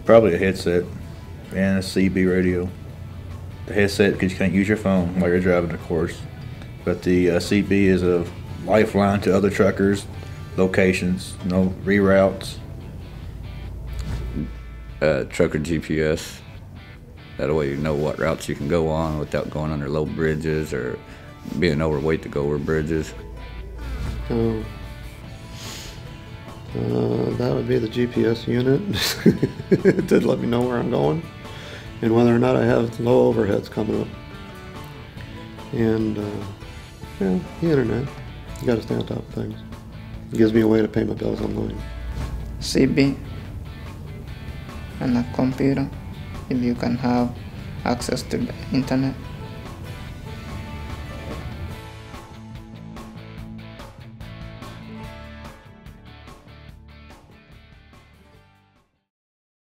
Probably a headset and a CB radio. The headset because you can't use your phone while you're driving, of course. But the CB is a lifeline to other truckers, locations, reroutes. Trucker GPS. That way you know what routes you can go on without going under low bridges or being overweight to go over bridges. Oh. That would be the GPS unit. It did let me know where I'm going and whether or not I have low overheads coming up. And yeah, the internet. You got to stay on top of things. It gives me a way to pay my bills online. CB and a computer if you can have access to the internet.